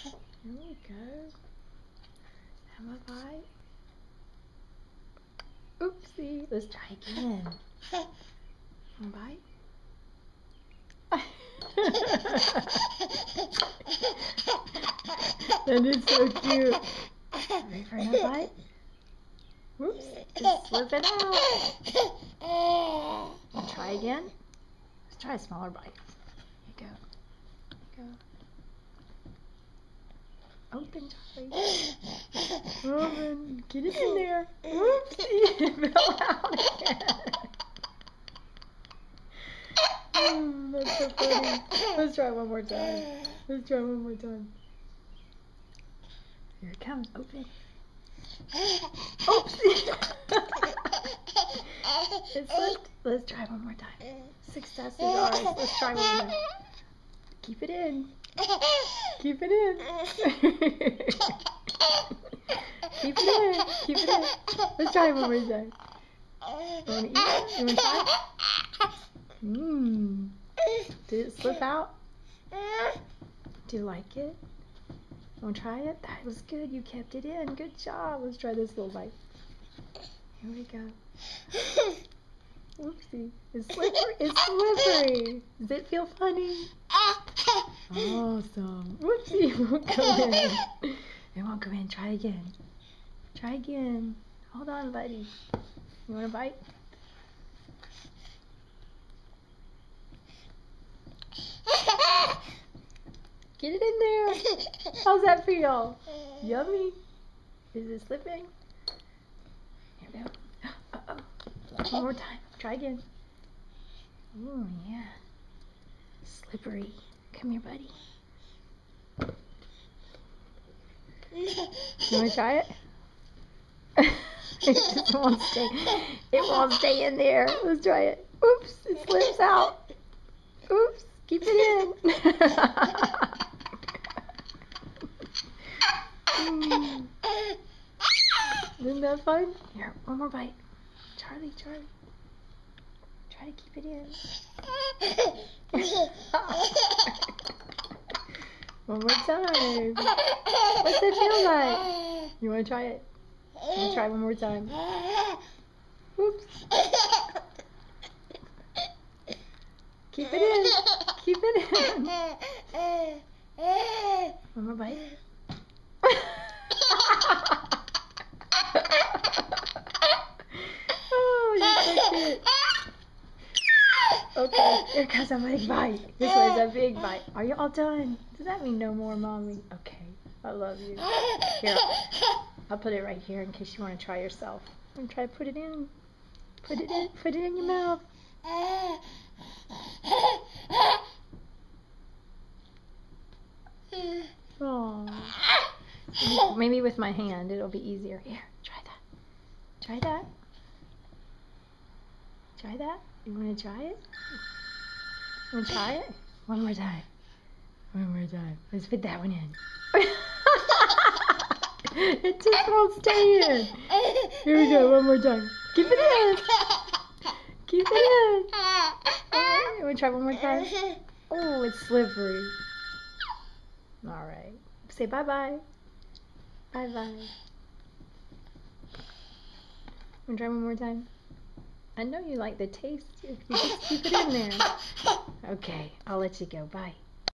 Here we go. Have a bite. Oopsie. Let's try again. One bite. That is so cute. Ready for another bite? Whoops, it's slipping out. Try again. Let's try a smaller bite. Here you go. Here you go. Open, Charlie. Open. Get it in there. Whoopsie, it fell out again. That's so funny. Let's try one more time. Let's try one more time. Here it comes. Open. Oopsie. It slipped. Let's try one more time. Success is ours. Let's try one more. Keep it in. Keep it in. Keep it in. Keep it in. Let's try one more time. You want to eat it? You want to try it? Did it slip out? Do you like it? Want to try it? That was good. You kept it in. Good job. Let's try this little bite. Here we go. Whoopsie. It's slippery. It's slippery. Does it feel funny? Awesome. Whoopsie. It won't go in. It won't go in. Try again. Try again. Hold on, buddy. You want a bite? Get it in there. How's that feel? Yummy. Is it slipping? Here we go. Uh-oh. One more time. Try again. Oh, yeah. Slippery. Come here, buddy. You want to try it? It just won't stay. It won't stay in there. Let's try it. Oops. It slips out. Oops. Keep it in. Isn't that fun? Here, one more bite. Charlie, Charlie. Try to keep it in. One more time. What's it feel like? You want to try it? You want to try one more time? Oops. Keep it in. Keep it in. One more bite. Oh, you're so cute. Okay, here comes a big bite. This one's a big bite. Are you all done? Does that mean no more, Mommy? Okay, I love you. Here, I'll put it right here in case you want to try yourself. I'm gonna try to put it in. Put it in. Put it in your mouth. Oh. Maybe with my hand it'll be easier. Here, try that. Try that. Try that. You want to try it? You want to try it? One more time. One more time. Let's put that one in. It just won't stay in. Here we go. One more time. Keep it in. Keep it in. Right. You want to try one more time? Oh, it's slippery. All right. Say bye-bye. Bye-bye. Want to try one more time? I know you like the taste. If you just keep it in there. Okay, I'll let you go. Bye.